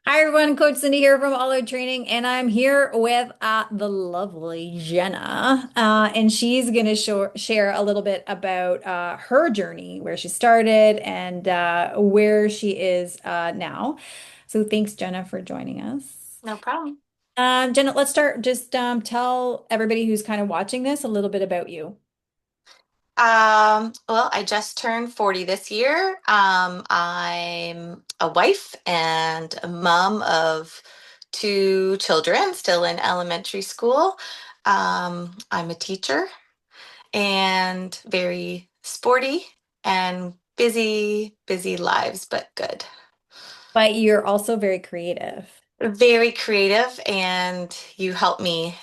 Hi everyone, Coach Cindy here from All Out Training, and I'm here with the lovely Jenna, and she's going to share a little bit about her journey, where she started, and where she is now. So thanks, Jenna, for joining us. No problem. Jenna, let's start. Just tell everybody who's kind of watching this a little bit about you. Well, I just turned 40 this year. I'm a wife and a mom of two children still in elementary school. I'm a teacher and very sporty and busy, busy lives, but good. But you're also very creative. Very creative, and you help me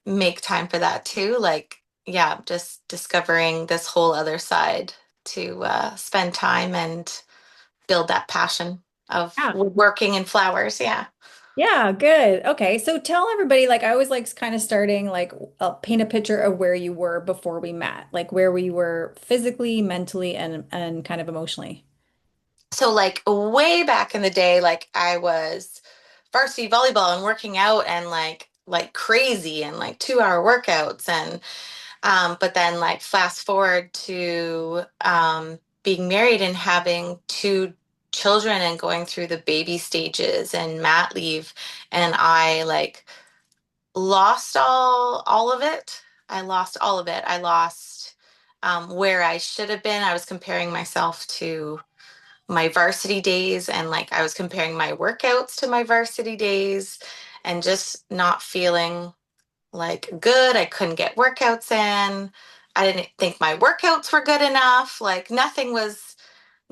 make time for that too. Like, yeah, just discovering this whole other side to spend time and build that passion of Yeah. working in flowers. Yeah. Yeah, good. Okay, so tell everybody, like I always like kind of starting like paint a picture of where you were before we met, like where we were physically, mentally, and kind of emotionally. So, like, way back in the day, like, I was varsity volleyball and working out and like crazy and like 2 hour workouts and but then like fast forward to being married and having two children and going through the baby stages and mat leave, and I like lost all of it. I lost all of it. I lost where I should have been. I was comparing myself to my varsity days, and like I was comparing my workouts to my varsity days and just not feeling like good. I couldn't get workouts in. I didn't think my workouts were good enough. Like nothing was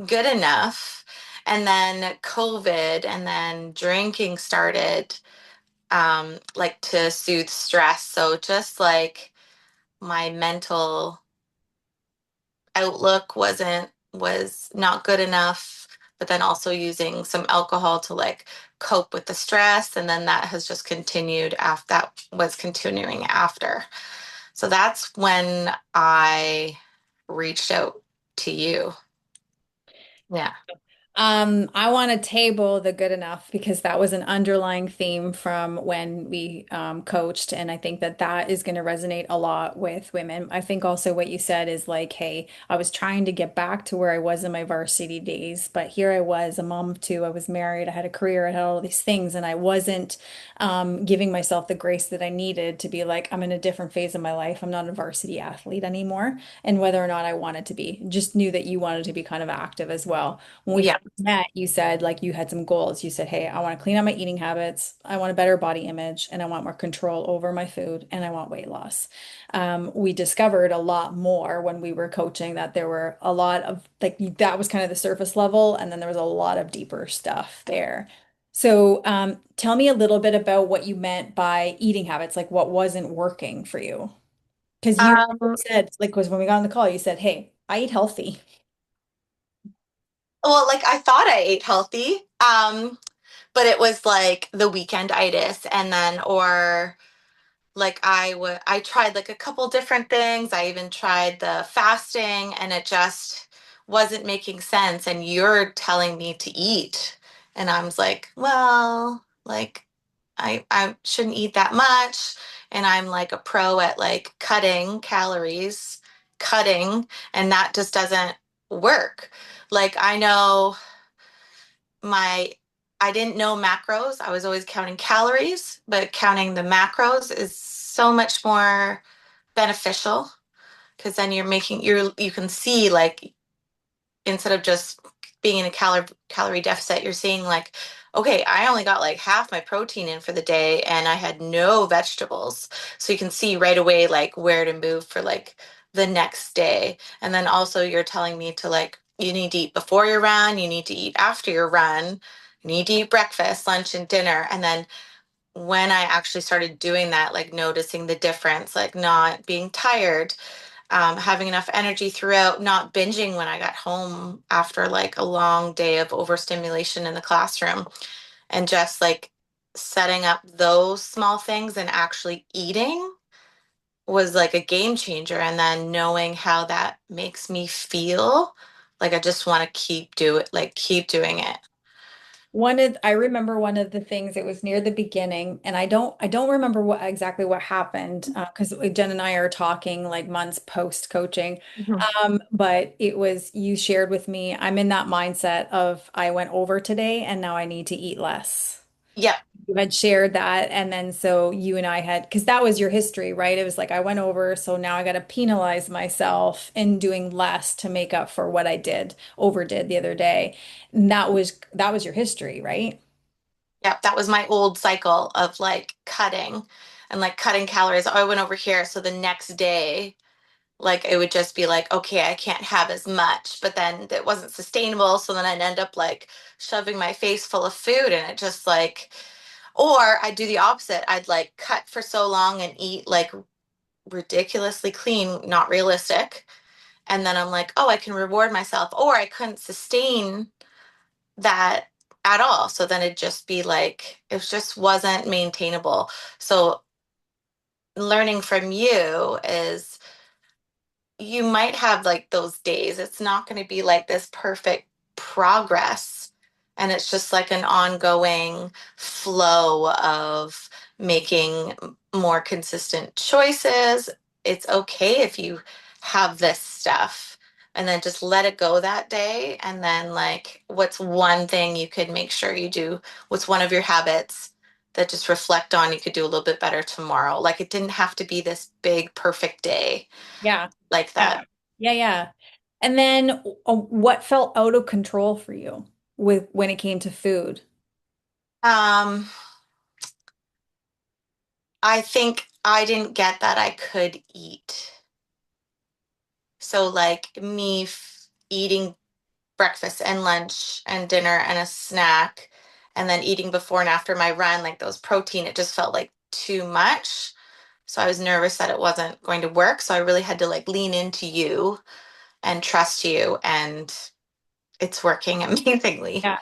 good enough. And then COVID and then drinking started, like to soothe stress. So just like my mental outlook was not good enough, but then also using some alcohol to like cope with the stress, and then that has just continued after that was continuing after. So that's when I reached out to you. Yeah. I want to table the good enough because that was an underlying theme from when we coached, and I think that that is going to resonate a lot with women. I think also what you said is like, hey, I was trying to get back to where I was in my varsity days, but here I was, a mom of two, I was married, I had a career, I had all these things, and I wasn't giving myself the grace that I needed to be like, I'm in a different phase of my life. I'm not a varsity athlete anymore, and whether or not I wanted to be, just knew that you wanted to be kind of active as well. When we Yeah. first met, you said like you had some goals. You said, hey, I want to clean up my eating habits. I want a better body image and I want more control over my food and I want weight loss. We discovered a lot more when we were coaching that there were a lot of like that was kind of the surface level, and then there was a lot of deeper stuff there. So, tell me a little bit about what you meant by eating habits, like what wasn't working for you. Because you Um, said, like, because when we got on the call, you said, hey, I eat healthy. well, like I thought I ate healthy, but it was like the weekend itis, and then or like I tried like a couple different things. I even tried the fasting, and it just wasn't making sense. And you're telling me to eat, and I was like, well, like I shouldn't eat that much, and I'm like a pro at like cutting calories, cutting, and that just doesn't work. Like I know my I didn't know macros. I was always counting calories, but counting the macros is so much more beneficial because then you can see like instead of just being in a calorie deficit, you're seeing like, okay, I only got like half my protein in for the day and I had no vegetables. So you can see right away like where to move for like the next day. And then also you're telling me to like you need to eat before your run, you need to eat after your run, you need to eat breakfast, lunch, and dinner. And then when I actually started doing that, like noticing the difference, like not being tired, having enough energy throughout, not binging when I got home after like a long day of overstimulation in the classroom, and just like setting up those small things and actually eating was like a game changer. And then knowing how that makes me feel, like I just want to keep doing it. I remember one of the things, it was near the beginning, and I don't remember what exactly what happened, because Jen and I are talking like months post coaching. Mhm. But it was, you shared with me, I'm in that mindset of I went over today and now I need to eat less. Yep. You had shared that, and then so you and I had, because that was your history, right? It was like I went over, so now I got to penalize myself in doing less to make up for what I overdid the other day. And that was your history, right? Yep. That was my old cycle of like cutting and like cutting calories. Oh, I went over here. So the next day, like it would just be like, okay, I can't have as much, but then it wasn't sustainable. So then I'd end up like shoving my face full of food and it just like, or I'd do the opposite. I'd like cut for so long and eat like ridiculously clean, not realistic. And then I'm like, oh, I can reward myself, or I couldn't sustain that at all. So then it'd just be like, it just wasn't maintainable. So learning from you is you might have like those days. It's not going to be like this perfect progress. And it's just like an ongoing flow of making more consistent choices. It's okay if you have this stuff and then just let it go that day. And then, like, what's one thing you could make sure you do? What's one of your habits that just reflect on you could do a little bit better tomorrow? Like, it didn't have to be this big, perfect day Yeah. like Yeah. that. Yeah, yeah. And then what felt out of control for you with when it came to food? Um, I think I didn't get that I could eat. So like eating breakfast and lunch and dinner and a snack and then eating before and after my run, like those protein, it just felt like too much. So I was nervous that it wasn't going to work. So I really had to like lean into you and trust you, and it's working amazingly. Yeah.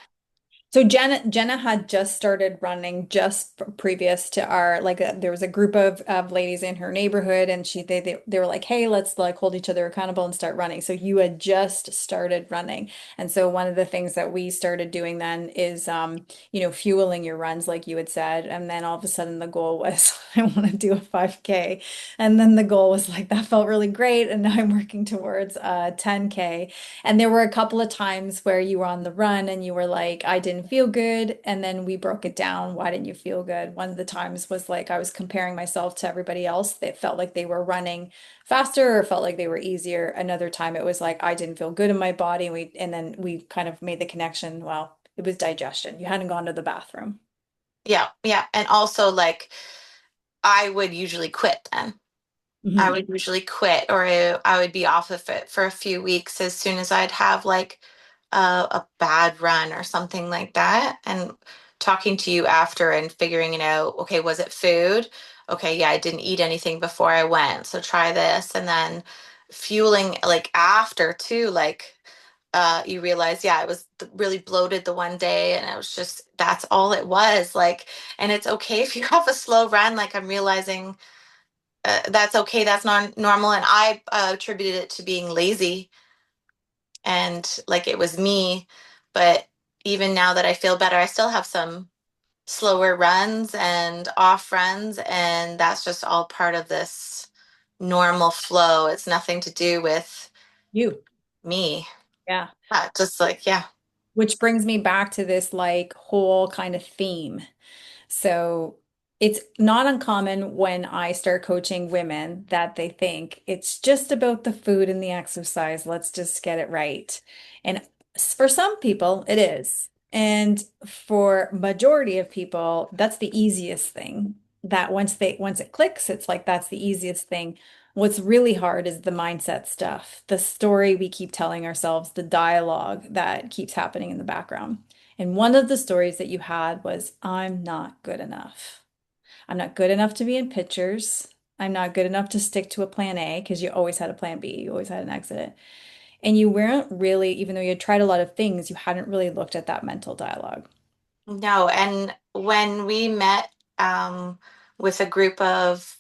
So Jenna had just started running just previous to our, like, there was a group of ladies in her neighborhood, and they were like, hey, let's like hold each other accountable and start running. So you had just started running. And so one of the things that we started doing then is fueling your runs like you had said. And then all of a sudden the goal was I want to do a 5K. And then the goal was like that felt really great. And now I'm working towards 10K. And there were a couple of times where you were on the run and you were like, I didn't feel good. And then we broke it down. Why didn't you feel good? One of the times was like I was comparing myself to everybody else. That felt like they were running faster or felt like they were easier. Another time it was like I didn't feel good in my body. And then we kind of made the connection. Well, it was digestion. You hadn't gone to the bathroom. Yeah, yeah. And also like I would usually quit then. I Mhm. would usually quit, or I would be off of it for a few weeks as soon as I'd have like a bad run or something like that. And talking to you after and figuring it out, okay, was it food? Okay, yeah, I didn't eat anything before I went, so try this. And then fueling like after too, like you realize, yeah, I was really bloated the one day and it was just, that's all it was. Like, and it's okay if you have a slow run, like I'm realizing that's okay. That's not normal. And I attributed it to being lazy and like it was me. But even now that I feel better, I still have some slower runs and off runs. And that's just all part of this normal flow. It's nothing to do with You. me. Yeah. Just like, yeah. Which brings me back to this like whole kind of theme. So it's not uncommon when I start coaching women that they think it's just about the food and the exercise. Let's just get it right. And for some people, it is. And for majority of people, that's the easiest thing. That once it clicks, it's like that's the easiest thing. What's really hard is the mindset stuff, the story we keep telling ourselves, the dialogue that keeps happening in the background. And one of the stories that you had was, I'm not good enough. I'm not good enough to be in pictures. I'm not good enough to stick to a plan A because you always had a plan B. You always had an exit. And you weren't really, even though you had tried a lot of things, you hadn't really looked at that mental dialogue. No. And when we met with a group of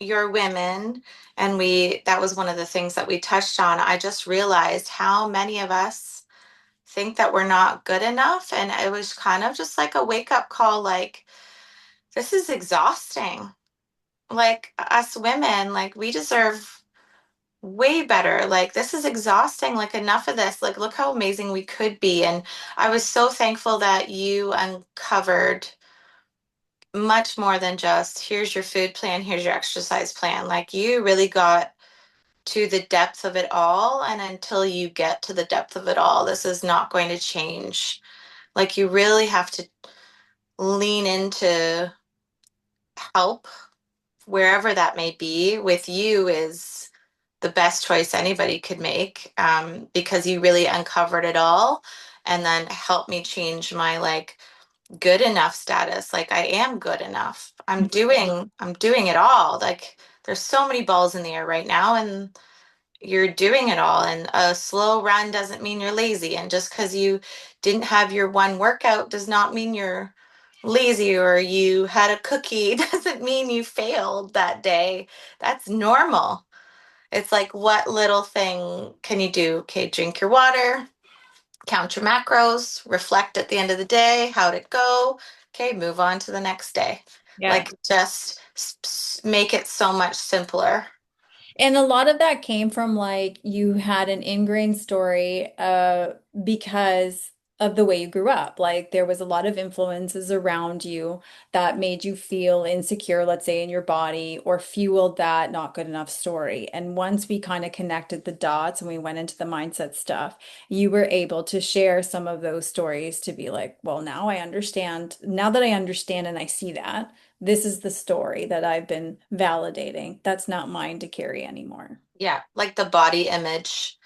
your women, and that was one of the things that we touched on, I just realized how many of us think that we're not good enough. And it was kind of just like a wake up call, like, this is exhausting. Like, us women, like, we deserve way better. Like, this is exhausting. Like, enough of this. Like, look how amazing we could be. And I was so thankful that you uncovered much more than just here's your food plan, here's your exercise plan. Like, you really got to the depth of it all. And until you get to the depth of it all, this is not going to change. Like, you really have to lean into help wherever that may be with you is the best choice anybody could make, because you really uncovered it all and then helped me change my like good enough status. Like, I am good enough. I'm doing it all. Like, there's so many balls in the air right now, and you're doing it all. And a slow run doesn't mean you're lazy. And just because you didn't have your one workout does not mean you're lazy, or you had a cookie doesn't mean you failed that day. That's normal. It's like, what little thing can you do? Okay, drink your water, count your macros, reflect at the end of the day. How'd it go? Okay, move on to the next day. Yeah. Like, just make it so much simpler. And a lot of that came from like you had an ingrained story because of the way you grew up. Like there was a lot of influences around you that made you feel insecure, let's say in your body, or fueled that not good enough story. And once we kind of connected the dots and we went into the mindset stuff, you were able to share some of those stories to be like, well, now I understand. Now that I understand and I see that. This is the story that I've been validating. That's not mine to carry anymore. Yeah, like the body image,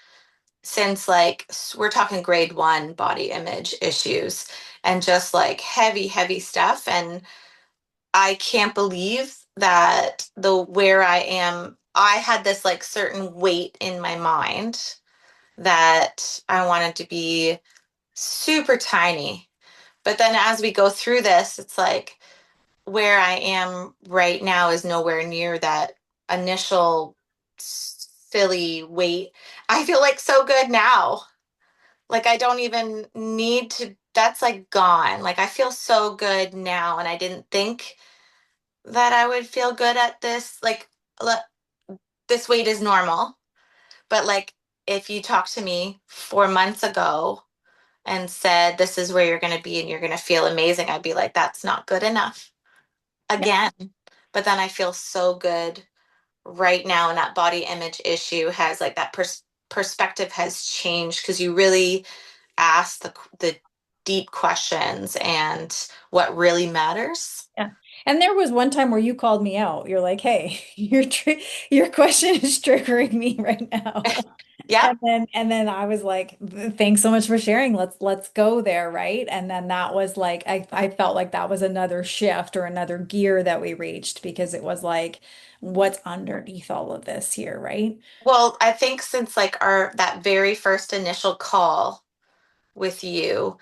since like we're talking grade one body image issues and just like heavy, heavy stuff. And I can't believe that the where I am, I had this like certain weight in my mind that I wanted to be super tiny. But then as we go through this, it's like where I am right now is nowhere near that initial silly weight. I feel like so good now. Like, I don't even need to, that's like gone. Like, I feel so good now. And I didn't think that I would feel good at this. Like, this weight is normal. But like, if you talked to me 4 months ago and said, this is where you're going to be and you're going to feel amazing, I'd be like, that's not good enough Yeah. again. But then I feel so good right now. And that body image issue has like that perspective has changed because you really ask the deep questions and what really matters. Yeah. And there was one time where you called me out. You're like, "Hey, your question is triggering me right now." Yeah. And then I was like, "Thanks so much for sharing. Let's go there, right?" And then that was like I felt like that was another shift or another gear that we reached because it was like what's underneath all of this here, right? Well, I think since like our that very first initial call with you,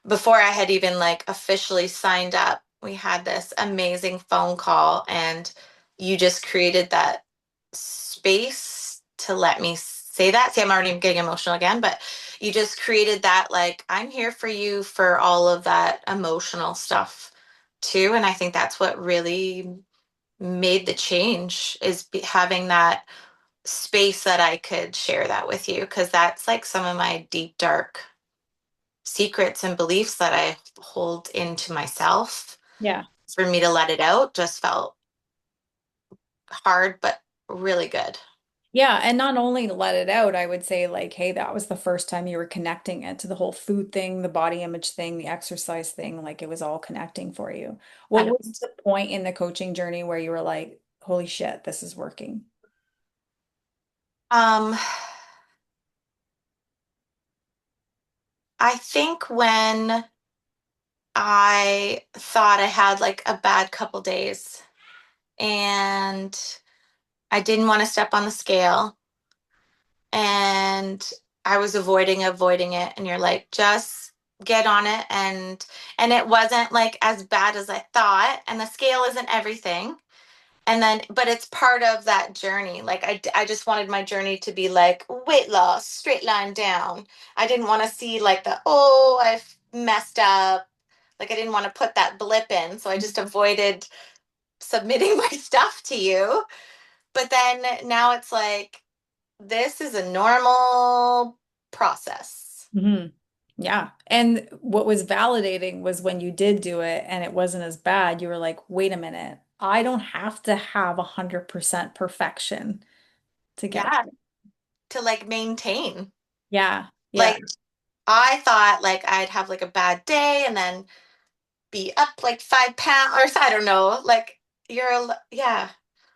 before I had even like officially signed up, we had this amazing phone call and you just created that space to let me say that. See, I'm already getting emotional again, but you just created that like I'm here for you for all of that emotional stuff too. And I think that's what really made the change is having that space that I could share that with you because that's like some of my deep dark secrets and beliefs that I hold into myself. Yeah. For me to let it out just felt hard, but really good. Yeah, and not only to let it out, I would say like, hey, that was the first time you were connecting it to the whole food thing, the body image thing, the exercise thing, like it was all connecting for you. What And was the point in the coaching journey where you were like, holy shit, this is working? um, I think when I thought I had like a bad couple days and I didn't want to step on the scale and I was avoiding it and you're like just get on it and it wasn't like as bad as I thought and the scale isn't everything And then, but it's part of that journey. Like I just wanted my journey to be like weight loss, straight line down. I didn't want to see like the, oh, I've messed up. Like I didn't want to put that blip in. So I just avoided submitting my stuff to you. But then now it's like, this is a normal process. Hmm. Yeah. And what was validating was when you did do it and it wasn't as bad, you were like, wait a minute, I don't have to have 100% perfection to get Yeah. there. To like maintain. Yeah. Yeah. Like I thought like I'd have like a bad day and then be up like 5 pounds or I don't know. Like yeah. I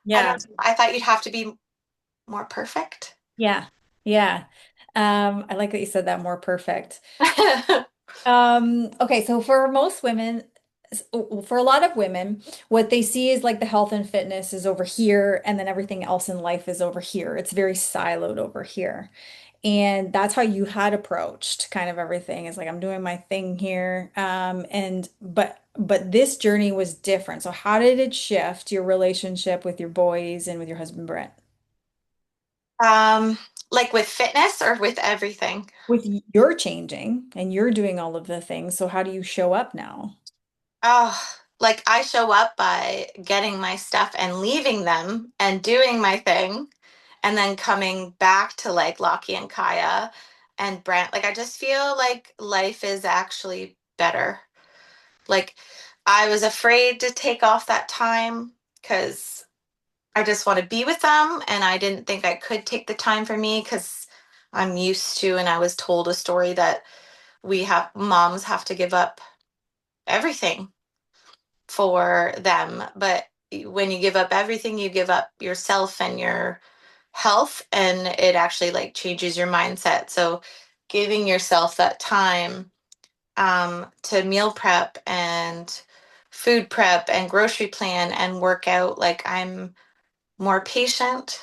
Yeah. don't I thought you'd have to be more perfect. Yeah. Yeah. I like that you said that more perfect. Okay, so for most women, for a lot of women, what they see is like the health and fitness is over here, and then everything else in life is over here. It's very siloed over here. And that's how you had approached kind of everything. Is like I'm doing my thing here. And but this journey was different. So how did it shift your relationship with your boys and with your husband Brent? um like with fitness or with everything. With you're changing and you're doing all of the things. So how do you show up now? Oh, like I show up by getting my stuff and leaving them and doing my thing and then coming back to like Lockie and Kaya and Brent. Like I just feel like life is actually better. Like I was afraid to take off that time because I just want to be with them and I didn't think I could take the time for me because I'm used to and I was told a story that we have moms have to give up everything for them. But when you give up everything, you give up yourself and your health, and it actually like changes your mindset. So giving yourself that time to meal prep and food prep and grocery plan and work out, like I'm more patient.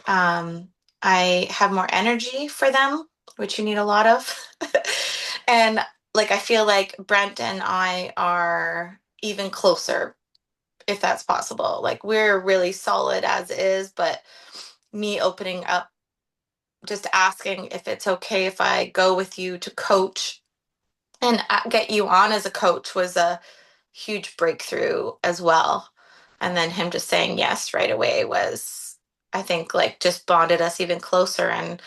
Um, I have more energy for them, which you need a lot of. And like I feel like Brent and I are even closer if that's possible. Like we're really solid as is, but me opening up, just asking if it's okay if I go with you to coach and get you on as a coach was a huge breakthrough as well. And then him just saying yes right away was, I think, like just bonded us even closer and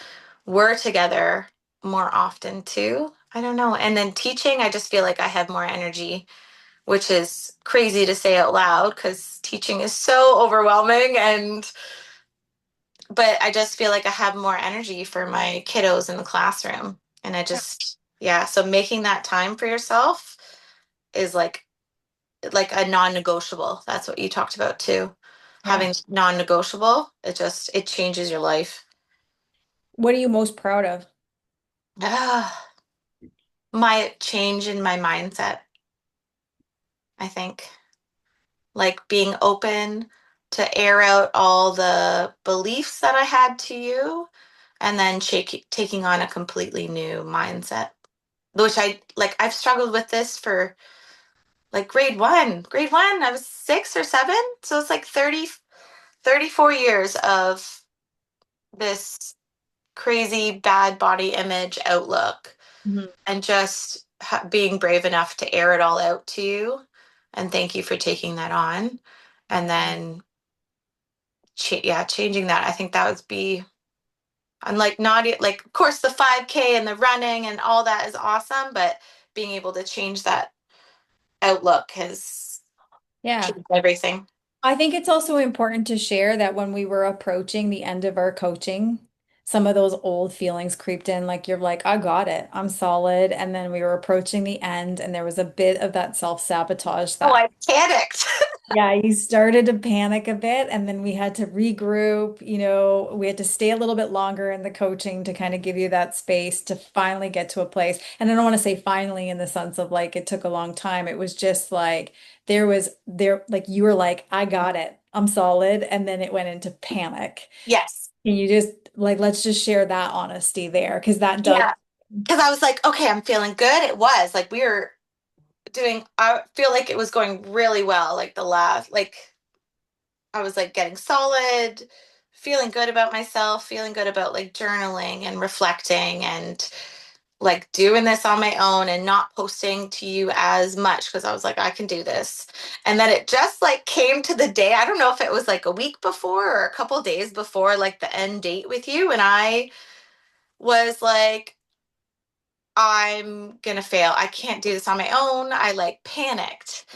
we're together more often too. I don't know. And then teaching, I just feel like I have more energy, which is crazy to say out loud because teaching is so overwhelming and but I just feel like I have more energy for my kiddos in the classroom and I just yeah, so making that time for yourself is like a non-negotiable. That's what you talked about too. Yeah. Having non-negotiable, it changes your life. What are you most proud of? Ah, my change in my mindset, I think. Like being open to air out all the beliefs that I had to you and then taking on a completely new mindset, which I like. I've struggled with this for like grade one, I was 6 or 7. So it's like 34 years of this crazy bad body image outlook Mhm. and just being brave enough to air it all out to you. And thank you for taking that on. And then yeah, changing that. I think that would be, I'm like not like, of course, the 5K and the running and all that is awesome, but being able to change that outlook has Yeah. changed everything. I think it's also important to share that when we were approaching the end of our coaching, some of those old feelings creeped in, like you're like, I got it, I'm solid. And then we were approaching the end, and there was a bit of that self-sabotage Oh, that I panicked. yeah, you started to panic a bit, and then we had to regroup. We had to stay a little bit longer in the coaching to kind of give you that space to finally get to a place. And I don't want to say finally in the sense of like it took a long time. It was just like like you were like, I got it, I'm solid. And then it went into panic. Yes. And you just like, let's just share that honesty there because that does. Yeah. Because I was like, okay, I'm feeling good. It was like we were doing, I feel like it was going really well. Like the last, like I was like getting solid, feeling good about myself, feeling good about like journaling and reflecting and like doing this on my own and not posting to you as much because I was like, I can do this. And then it just like came to the day. I don't know if it was like a week before or a couple days before like the end date with you. And I was like, I'm gonna fail. I can't do this on my own. I like panicked.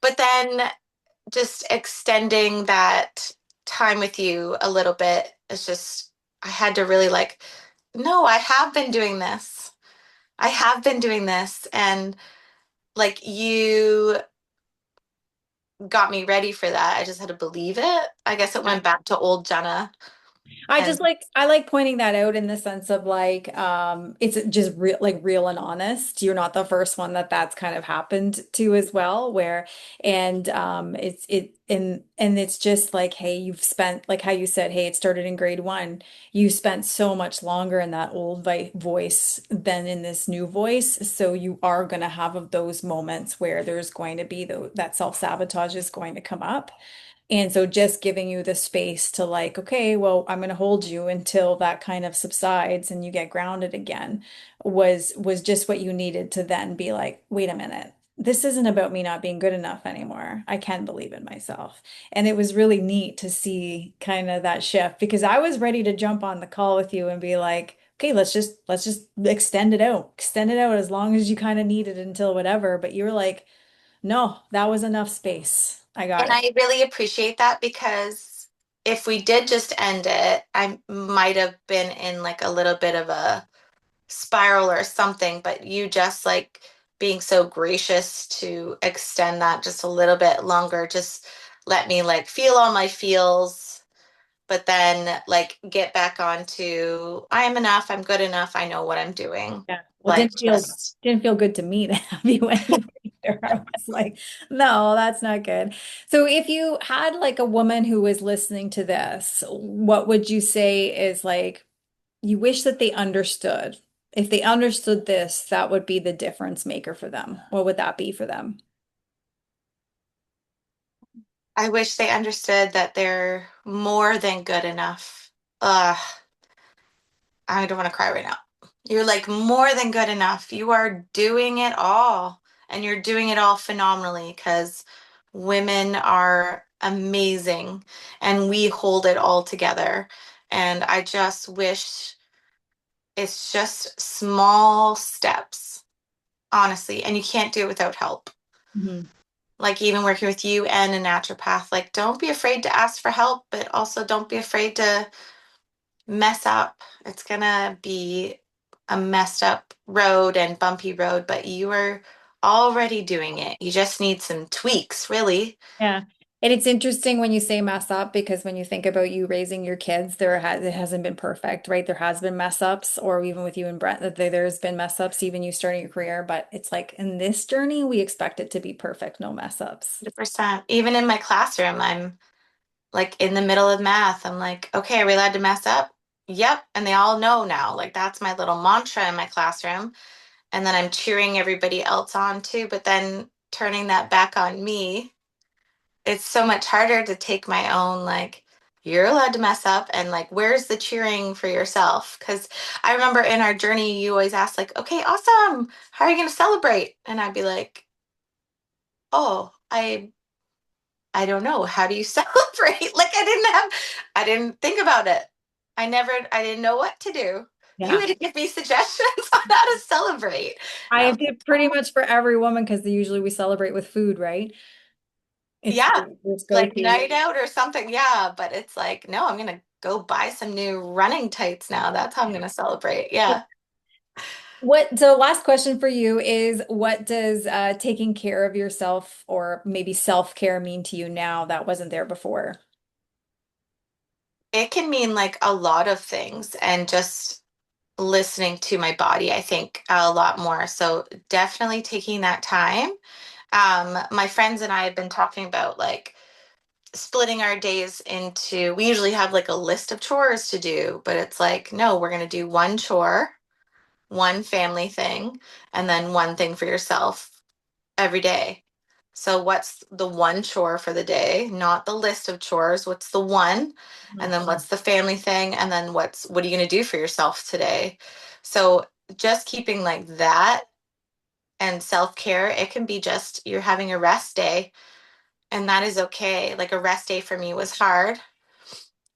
But then just extending that time with you a little bit is just, I had to really like, no, I have been doing this. I have been doing this. And like you got me ready for that. I just had to believe it. I guess it went back to old Jenna. And I like pointing that out in the sense of like it's just real like real and honest. You're not the first one that's kind of happened to as well where and and it's just like hey you've spent like how you said hey it started in grade 1. You spent so much longer in that old vi voice than in this new voice. So you are going to have of those moments where there's going to be that self-sabotage is going to come up. And so just giving you the space to like, okay, well, I'm going to hold you until that kind of subsides and you get grounded again was just what you needed to then be like, wait a minute. This isn't about me not being good enough anymore. I can believe in myself. And it was really neat to see kind of that shift because I was ready to jump on the call with you and be like, okay, let's just extend it out. Extend it out as long as you kind of need it until whatever. But you were like, no, that was enough space. I got it. I really appreciate that because if we did just end it, I might have been in like a little bit of a spiral or something, but you just like being so gracious to extend that just a little bit longer, just let me like feel all my feels, but then like get back onto I am enough, I'm good enough, I know what I'm doing. Yeah. Well, Like just didn't feel good to me to have you anyway. I was like, no, that's not good. So if you had like a woman who was listening to this, what would you say is like you wish that they understood? If they understood this, that would be the difference maker for them. What would that be for them? I wish they understood that they're more than good enough. Ugh, I don't want to cry right now. You're like more than good enough. You are doing it all, and you're doing it all phenomenally because women are amazing and we hold it all together. And I just wish it's just small steps, honestly, and you can't do it without help. Mhm. Like even working with you and a naturopath, like don't be afraid to ask for help, but also don't be afraid to mess up. It's gonna be a messed up road and bumpy road, but you are already doing it. You just need some tweaks, really. Yeah. And it's interesting when you say mess up because when you think about you raising your kids, it hasn't been perfect, right? There has been mess ups, or even with you and Brett, that there's been mess ups, even you starting your career. But it's like in this journey, we expect it to be perfect, no mess ups. 100%. Even in my classroom, I'm like in the middle of math. I'm like, okay, are we allowed to mess up? Yep. And they all know now. Like that's my little mantra in my classroom. And then I'm cheering everybody else on too, but then turning that back on me, it's so much harder to take my own like you're allowed to mess up and like where's the cheering for yourself, because I remember in our journey you always asked like okay awesome how are you going to celebrate, and I'd be like oh I don't know how do you celebrate, like I didn't think about it. I didn't know what to do. You Yeah. had to give me suggestions on how to celebrate, and I I was like did pretty much for every woman because usually we celebrate with food, right? It's yeah, just go like to. night out or something. Yeah, but it's like, no, I'm gonna go buy some new running tights now. That's how I'm gonna celebrate. Yeah. So last question for you is what does taking care of yourself or maybe self-care mean to you now that wasn't there before? It can mean like a lot of things and just listening to my body, I think a lot more. So definitely taking that time. My friends and I have been talking about like splitting our days into, we usually have like a list of chores to do, but it's like, no, we're gonna do one chore, one family thing, and then one thing for yourself every day. So what's the one chore for the day? Not the list of chores. What's the one? And Mhm. then what's the family thing? And then what are you going to do for yourself today? So just keeping like that and self-care, it can be just you're having a rest day and that is okay. Like a rest day for me was hard,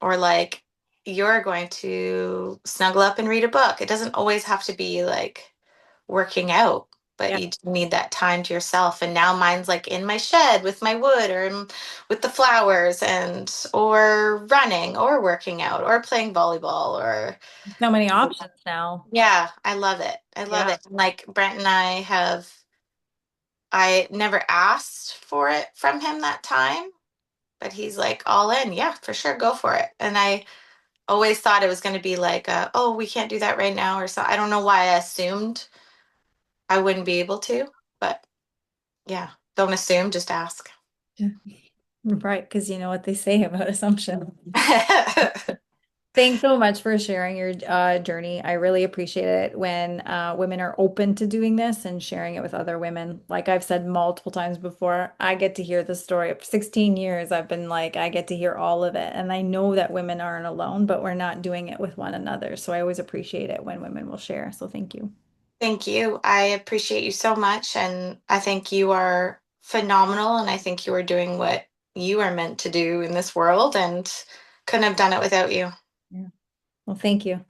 or like you're going to snuggle up and read a book. It doesn't always have to be like working out, but Yeah. you need that time to yourself. And now mine's like in my shed with my wood or with the flowers and or running or working out or playing volleyball or So many options now. yeah, I love it. I love Yeah. it. Like Brent and I never asked for it from him that time, but he's like all in. Yeah, for sure, go for it. And I always thought it was going to be like, oh, we can't do that right now, or so. I don't know why I assumed I wouldn't be able to, but yeah, don't assume, just ask. Yeah. Right, because you know what they say about assumption. Thanks so much for sharing your journey. I really appreciate it when women are open to doing this and sharing it with other women. Like I've said multiple times before, I get to hear the story. For 16 years, I've been like, I get to hear all of it. And I know that women aren't alone, but we're not doing it with one another. So I always appreciate it when women will share. So thank you. Thank you. I appreciate you so much. And I think you are phenomenal. And I think you are doing what you are meant to do in this world and couldn't have done it without you. Yeah. Well, thank you.